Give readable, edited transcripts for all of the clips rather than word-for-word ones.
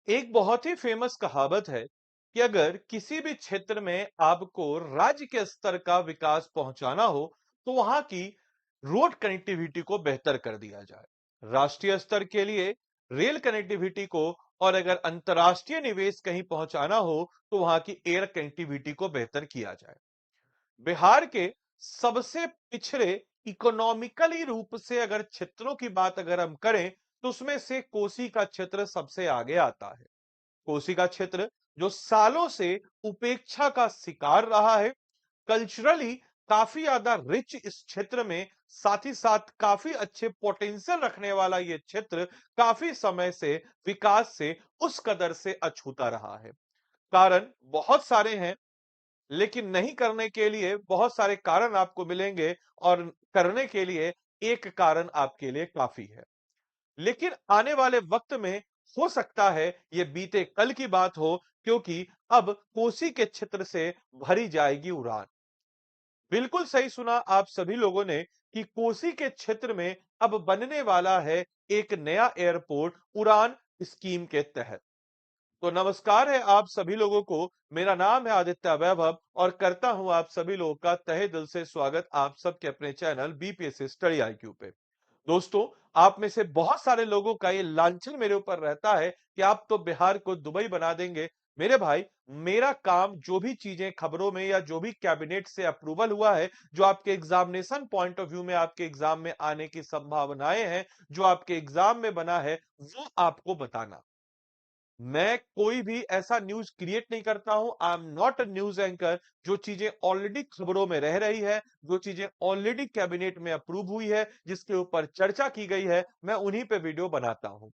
एक बहुत ही फेमस कहावत है कि अगर किसी भी क्षेत्र में आपको राज्य के स्तर का विकास पहुंचाना हो तो वहां की रोड कनेक्टिविटी को बेहतर कर दिया जाए। राष्ट्रीय स्तर के लिए रेल कनेक्टिविटी को, और अगर अंतर्राष्ट्रीय निवेश कहीं पहुंचाना हो तो वहां की एयर कनेक्टिविटी को बेहतर किया जाए। बिहार के सबसे पिछड़े इकोनॉमिकली रूप से अगर क्षेत्रों की बात अगर हम करें तो उसमें से कोसी का क्षेत्र सबसे आगे आता है। कोसी का क्षेत्र जो सालों से उपेक्षा का शिकार रहा है, कल्चरली काफी ज्यादा रिच इस क्षेत्र में, साथ ही साथ काफी अच्छे पोटेंशियल रखने वाला ये क्षेत्र काफी समय से विकास से उस कदर से अछूता रहा है। कारण बहुत सारे हैं, लेकिन नहीं करने के लिए बहुत सारे कारण आपको मिलेंगे, और करने के लिए एक कारण आपके लिए काफी है। लेकिन आने वाले वक्त में हो सकता है ये बीते कल की बात हो, क्योंकि अब कोसी के क्षेत्र से भरी जाएगी उड़ान। बिल्कुल सही सुना आप सभी लोगों ने कि कोसी के क्षेत्र में अब बनने वाला है एक नया एयरपोर्ट उड़ान स्कीम के तहत। तो नमस्कार है आप सभी लोगों को। मेरा नाम है आदित्य वैभव और करता हूं आप सभी लोगों का तहे दिल से स्वागत आप सबके अपने चैनल बीपीएससी स्टडी आईक्यू पे। दोस्तों, आप में से बहुत सारे लोगों का ये लांछन मेरे ऊपर रहता है कि आप तो बिहार को दुबई बना देंगे। मेरे भाई, मेरा काम जो भी चीजें खबरों में या जो भी कैबिनेट से अप्रूवल हुआ है, जो आपके एग्जामिनेशन पॉइंट ऑफ व्यू में आपके एग्जाम में आने की संभावनाएं हैं, जो आपके एग्जाम में बना है, वो आपको बताना। मैं कोई भी ऐसा न्यूज़ क्रिएट नहीं करता हूं। I am not a news anchor. जो चीजें ऑलरेडी खबरों में रह रही है, जो चीजें ऑलरेडी कैबिनेट में अप्रूव हुई है, जिसके ऊपर चर्चा की गई है, मैं उन्हीं पे वीडियो बनाता हूं।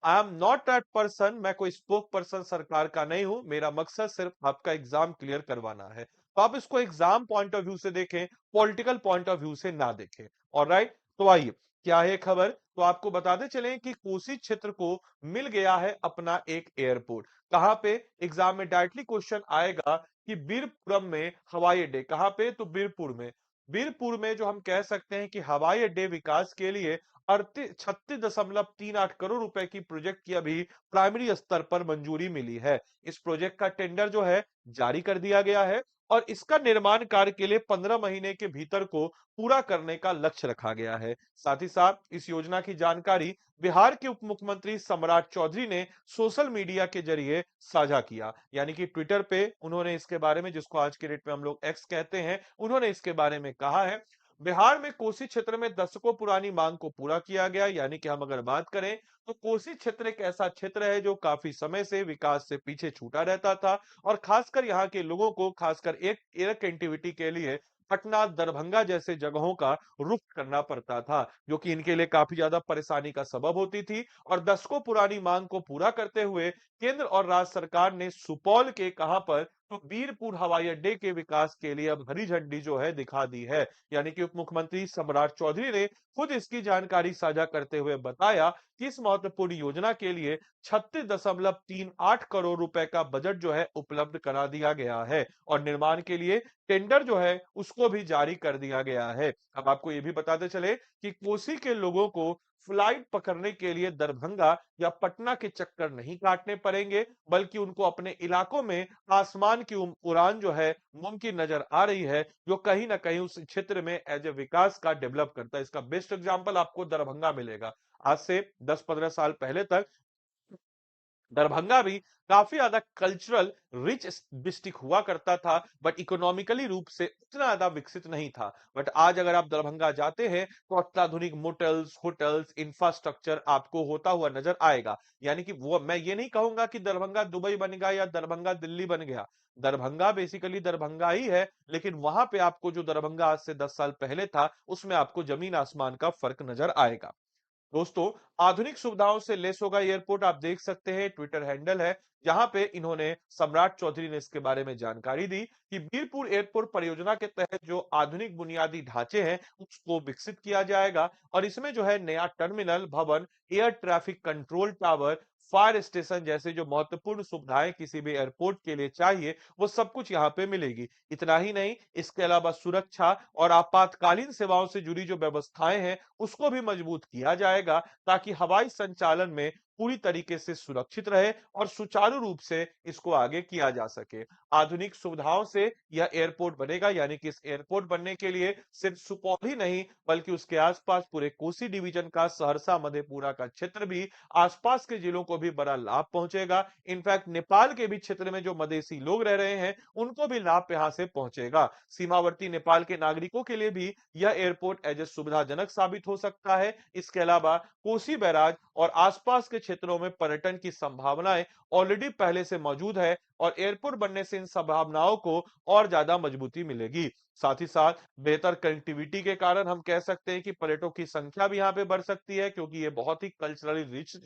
I am not that person. मैं कोई स्पोक पर्सन सरकार का नहीं हूं। मेरा मकसद सिर्फ आपका एग्जाम क्लियर करवाना है। तो आप इसको एग्जाम पॉइंट ऑफ व्यू से देखें, पॉलिटिकल पॉइंट ऑफ व्यू से ना देखें। ऑलराइट, तो आइए, क्या है खबर, तो आपको बताते चलें कि कोसी क्षेत्र को मिल गया है अपना एक एयरपोर्ट। कहां पे? एग्जाम में डायरेक्टली क्वेश्चन आएगा कि बीरपुरम में हवाई अड्डे कहां पे, तो बीरपुर में। बीरपुर में जो हम कह सकते हैं कि हवाई अड्डे विकास के लिए 36.38 करोड़ रुपए की प्रोजेक्ट की अभी प्राइमरी स्तर पर मंजूरी मिली है। इस प्रोजेक्ट का टेंडर जो है जारी कर दिया गया है, और इसका निर्माण कार्य के लिए 15 महीने के भीतर को पूरा करने का लक्ष्य रखा गया है। साथ ही साथ इस योजना की जानकारी बिहार के उप मुख्यमंत्री सम्राट चौधरी ने सोशल मीडिया के जरिए साझा किया, यानी कि ट्विटर पे उन्होंने इसके बारे में, जिसको आज के डेट में हम लोग एक्स कहते हैं, उन्होंने इसके बारे में कहा है। बिहार में कोसी क्षेत्र में दशकों पुरानी मांग को पूरा किया गया, यानी कि हम अगर बात करें तो कोसी क्षेत्र एक ऐसा क्षेत्र है जो काफी समय से विकास से पीछे छूटा रहता था, और खासकर यहाँ के लोगों को, खासकर एक एयर कनेक्टिविटी के लिए पटना दरभंगा जैसे जगहों का रुख करना पड़ता था, जो कि इनके लिए काफी ज्यादा परेशानी का सबब होती थी। और दशकों पुरानी मांग को पूरा करते हुए केंद्र और राज्य सरकार ने सुपौल के कहां पर, तो बीरपुर हवाई अड्डे के विकास के लिए अब हरी झंडी जो है दिखा दी है। यानी कि उप मुख्यमंत्री सम्राट चौधरी ने खुद इसकी जानकारी साझा करते हुए बताया कि इस महत्वपूर्ण योजना के लिए 36.38 करोड़ रुपए का बजट जो है उपलब्ध करा दिया गया है, और निर्माण के लिए टेंडर जो है उसको भी जारी कर दिया गया है। अब आपको ये भी बताते चले कि कोसी के लोगों को फ्लाइट पकड़ने के लिए दरभंगा या पटना के चक्कर नहीं काटने पड़ेंगे, बल्कि उनको अपने इलाकों में आसमान की उड़ान जो है मुमकिन नजर आ रही है, जो कहीं ना कहीं उस क्षेत्र में एज ए विकास का डेवलप करता है। इसका बेस्ट एग्जांपल आपको दरभंगा मिलेगा। आज से 10-15 साल पहले तक दरभंगा भी काफी ज्यादा कल्चरल रिच डिस्ट्रिक्ट हुआ करता था, बट इकोनॉमिकली रूप से उतना ज्यादा विकसित नहीं था। बट आज अगर आप दरभंगा जाते हैं तो अत्याधुनिक मोटल्स, होटल्स, इंफ्रास्ट्रक्चर आपको होता हुआ नजर आएगा। यानी कि वो, मैं ये नहीं कहूंगा कि दरभंगा दुबई बन गया या दरभंगा दिल्ली बन गया। दरभंगा बेसिकली दरभंगा ही है, लेकिन वहां पे आपको जो दरभंगा आज से 10 साल पहले था, उसमें आपको जमीन आसमान का फर्क नजर आएगा। दोस्तों, आधुनिक सुविधाओं से लेस होगा एयरपोर्ट, आप देख सकते हैं ट्विटर हैंडल है जहां पे इन्होंने, सम्राट चौधरी ने इसके बारे में जानकारी दी कि बीरपुर एयरपोर्ट परियोजना के तहत जो आधुनिक बुनियादी ढांचे हैं उसको विकसित किया जाएगा, और इसमें जो है नया टर्मिनल भवन, air traffic control tower, fire station जैसे जो महत्वपूर्ण सुविधाएं किसी भी एयरपोर्ट के लिए चाहिए, वो सब कुछ यहाँ पे मिलेगी। इतना ही नहीं, इसके अलावा सुरक्षा और आपातकालीन सेवाओं से जुड़ी जो व्यवस्थाएं हैं उसको भी मजबूत किया जाएगा, ताकि हवाई संचालन में पूरी तरीके से सुरक्षित रहे और सुचारू रूप से इसको आगे किया जा सके। आधुनिक सुविधाओं से यह एयरपोर्ट बनेगा, यानी कि इस एयरपोर्ट बनने के लिए सिर्फ सुपौल ही नहीं बल्कि उसके आसपास पूरे कोसी डिवीजन का, सहरसा मधेपुरा का क्षेत्र भी, आसपास के जिलों को भी बड़ा लाभ पहुंचेगा। इनफैक्ट नेपाल के भी क्षेत्र में जो मधेसी लोग रह रहे हैं उनको भी लाभ यहां से पहुंचेगा। सीमावर्ती नेपाल के नागरिकों के लिए भी यह एयरपोर्ट एज ए सुविधाजनक साबित हो सकता है। इसके अलावा कोसी बैराज और आसपास के क्षेत्रों में पर्यटन की संभावनाएं ऑलरेडी पहले से मौजूद है और एयरपोर्ट बनने से इन संभावनाओं को और ज्यादा मजबूती मिलेगी। साथ ही साथ बेहतर कनेक्टिविटी के कारण हम कह सकते हैं कि पर्यटकों की संख्या भी यहाँ पे बढ़ सकती है, क्योंकि ये बहुत ही कल्चरली रिच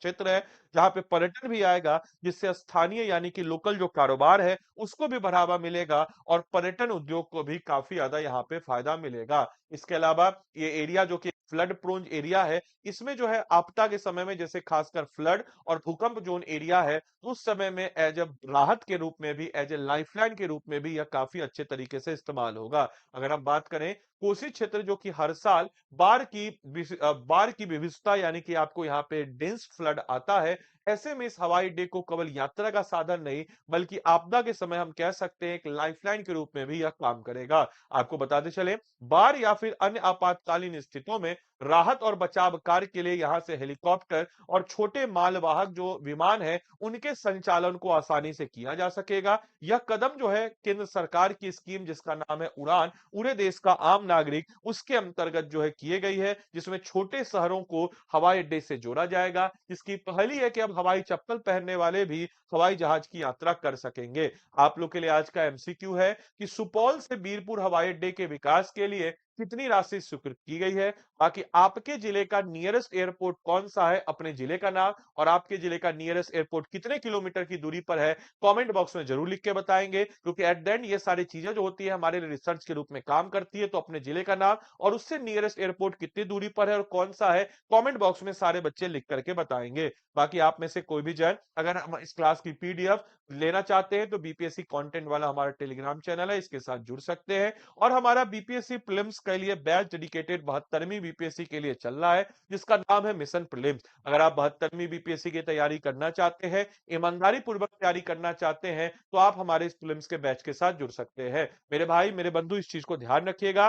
क्षेत्र है जहां पे पर्यटन भी आएगा, जिससे स्थानीय यानी कि लोकल जो कारोबार है उसको भी बढ़ावा मिलेगा और पर्यटन उद्योग को भी काफी ज्यादा यहाँ पे फायदा मिलेगा। इसके अलावा ये एरिया जो कि फ्लड प्रोन एरिया है, इसमें जो है आपदा के समय में जैसे खासकर फ्लड और भूकंप जोन एरिया है, उस समय में एज ए राहत के रूप में भी, एज ए लाइफलाइन के रूप में भी यह काफी अच्छे तरीके से इस्तेमाल होगा। अगर हम बात करें कोसी क्षेत्र जो कि हर साल बाढ़ की विविधता यानी कि आपको यहाँ पे डेंस फ्लड आता है, ऐसे में इस हवाई अड्डे को केवल यात्रा का साधन नहीं बल्कि आपदा के समय हम कह सकते हैं एक लाइफलाइन के रूप में भी यह काम करेगा। आपको बताते चले, बाढ़ या फिर अन्य आपातकालीन स्थितियों में राहत और बचाव कार्य के लिए यहां से हेलीकॉप्टर और छोटे मालवाहक जो विमान है उनके संचालन को आसानी से किया जा सकेगा। यह कदम जो है केंद्र सरकार की स्कीम जिसका नाम है उड़ान, पूरे देश का आम नागरिक, उसके अंतर्गत जो है किए गई है, जिसमें छोटे शहरों को हवाई अड्डे से जोड़ा जाएगा। इसकी पहली है कि अब हवाई चप्पल पहनने वाले भी हवाई जहाज की यात्रा कर सकेंगे। आप लोग के लिए आज का एमसीक्यू है कि सुपौल से बीरपुर हवाई अड्डे के विकास के लिए कितनी राशि स्वीकृत की गई है। बाकी आपके जिले का नियरेस्ट एयरपोर्ट कौन सा है, अपने जिले का नाम और आपके जिले का नियरेस्ट एयरपोर्ट कितने किलोमीटर की दूरी पर है, कमेंट बॉक्स में जरूर लिख के बताएंगे, क्योंकि एट द एंड ये सारी चीजें जो होती है हमारे लिए रिसर्च के रूप में काम करती है। तो अपने जिले का नाम और उससे नियरेस्ट एयरपोर्ट कितनी दूरी पर है और कौन सा है, कमेंट बॉक्स में सारे बच्चे लिख करके बताएंगे। बाकी आप में से कोई भी जन अगर हम इस क्लास की पीडीएफ लेना चाहते हैं तो बीपीएससी कंटेंट वाला हमारा टेलीग्राम चैनल है, इसके साथ जुड़ सकते हैं। और हमारा बीपीएससी प्रीलिम्स के लिए बैच डेडिकेटेड 72वीं बीपीएससी के लिए चल रहा है, जिसका नाम है मिशन प्रीलिम्स। अगर आप 72वीं बीपीएससी की तैयारी करना चाहते हैं, ईमानदारी पूर्वक तैयारी करना चाहते हैं, तो आप हमारे इस प्रीलिम्स के बैच के साथ जुड़ सकते हैं। मेरे भाई मेरे बंधु, इस चीज को ध्यान रखिएगा।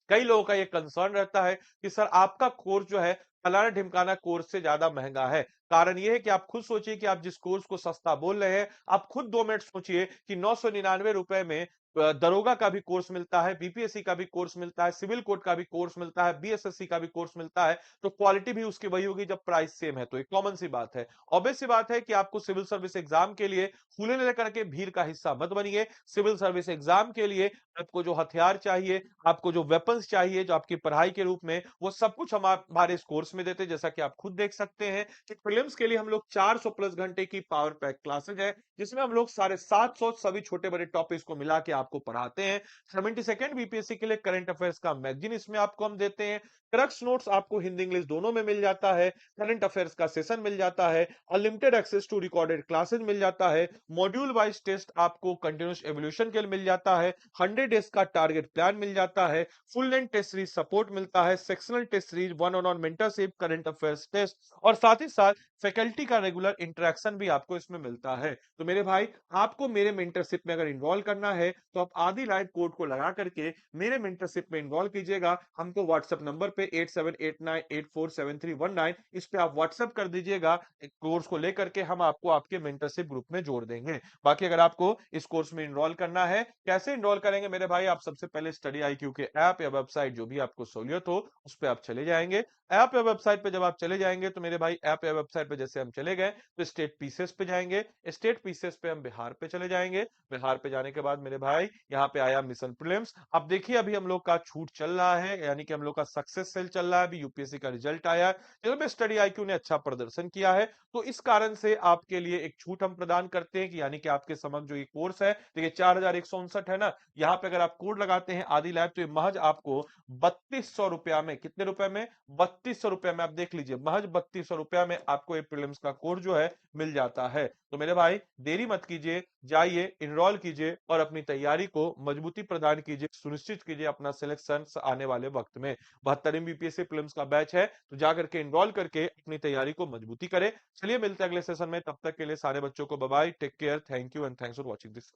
कई लोगों का ये कंसर्न रहता है कि सर आपका कोर्स जो है फलाना ढिमकाना कोर्स से ज्यादा महंगा है। कारण ये है कि आप खुद सोचिए कि आप जिस कोर्स को सस्ता बोल रहे हैं, आप खुद 2 मिनट सोचिए कि 999 रुपए में दरोगा का भी कोर्स मिलता है, बीपीएससी का भी कोर्स मिलता है, सिविल कोर्ट का भी कोर्स मिलता है, बीएसएससी का भी कोर्स मिलता है, तो क्वालिटी भी उसकी वही होगी जब प्राइस सेम है। तो एक कॉमन सी बात है, ऑब्वियस सी बात है कि आपको सिविल सर्विस एग्जाम के लिए फूले लेकर के भीड़ का हिस्सा मत बनिए। सिविल सर्विस एग्जाम के लिए आपको जो हथियार चाहिए, आपको जो वेपन्स चाहिए, जो आपकी पढ़ाई के रूप में, वो सब कुछ हम हमारे इस कोर्स में देते हैं। जैसा कि आप खुद देख सकते हैं कि प्रीलिम्स के लिए हम लोग 400 प्लस घंटे की पावर पैक क्लासेज है, जिसमें हम लोग साढ़े 700 सभी छोटे बड़े टॉपिक्स को मिला के आपको पढ़ाते हैं। 72nd बीपीएससी के लिए करंट अफेयर्स का मैगजीन इसमें आपको हम देते हैं। क्रक्स नोट्स आपको हिंदी इंग्लिश दोनों में मिल जाता है। करंट अफेयर्स का सेशन मिल जाता है। Unlimited access to recorded classes मिल जाता है। मॉड्यूल वाइज टेस्ट आपको कंटिन्यूस एवोल्यूशन के लिए मिल जाता है। 100 डेज का टारगेट प्लान मिल जाता है। Full length test series support मिलता है। Sectional test series, one on one mentorship, current affairs test और साथ ही साथ फैकल्टी का रेगुलर इंटरेक्शन भी आपको इसमें मिलता है। तो मेरे भाई, आपको मेरे मेंटरशिप में अगर इन्वॉल्व करना है तो आप आदि लाइव कोड को लगा करके मेरे मेंटरशिप में इन्वॉल्व कीजिएगा। हमको व्हाट्सएप नंबर पे 8789847319 इस पे आप व्हाट्सएप कर दीजिएगा। कोर्स को लेकर के हम आपको आपके मेंटरशिप ग्रुप में जोड़ देंगे। बाकी अगर आपको इस कोर्स में इनरोल करना है, कैसे इनरोल करेंगे मेरे भाई, आप सबसे पहले स्टडी आईक्यू के ऐप या वेबसाइट जो भी आपको सहूलियत हो उस पे आप चले जाएंगे। ऐप या वेबसाइट पे जब आप चले जाएंगे तो मेरे भाई ऐप या वेबसाइट पे जैसे हम चले गए तो स्टेट पीसेस पे जाएंगे। स्टेट पीसेस पे हम बिहार पे चले जाएंगे। बिहार पे जाने के बाद मेरे भाई यहाँ पे आया मिशन प्रीलिम्स। अब देखिए अभी हम लोग का छूट चल रहा है, यानी कि हम लोग का सक्सेस सेल चल रहा है। अभी यूपीएससी का रिजल्ट आया, जिसमें स्टडी आईक्यू ने अच्छा प्रदर्शन किया है, तो इस कारण से आपके लिए एक छूट हम प्रदान करते हैं कि यानी कि आपके समक्ष जो ये कोर्स है, देखिए 4159 है ना, यहाँ पे अगर आप कोड लगाते हैं आदि लैब तो ये महज आपको 3200 रुपया में, कितने रुपए में, 3200 रुपया में, आप देख लीजिए महज 3200 रुपया में आपको ये प्रीलिम्स का कोर्स जो है मिल जाता है। तो मेरे भाई देरी मत कीजिए, जाइए इनरोल कीजिए और अपनी तैयारी तैयारी को मजबूती प्रदान कीजिए, सुनिश्चित कीजिए अपना सिलेक्शन आने वाले वक्त में। 72वीं बीपीएससी प्रीलिम्स का बैच है, तो जाकर के एनरोल करके अपनी तैयारी को मजबूती करें। चलिए मिलते हैं अगले सेशन में, तब तक के लिए सारे बच्चों को bye bye, take care, thank you and thanks for watching this.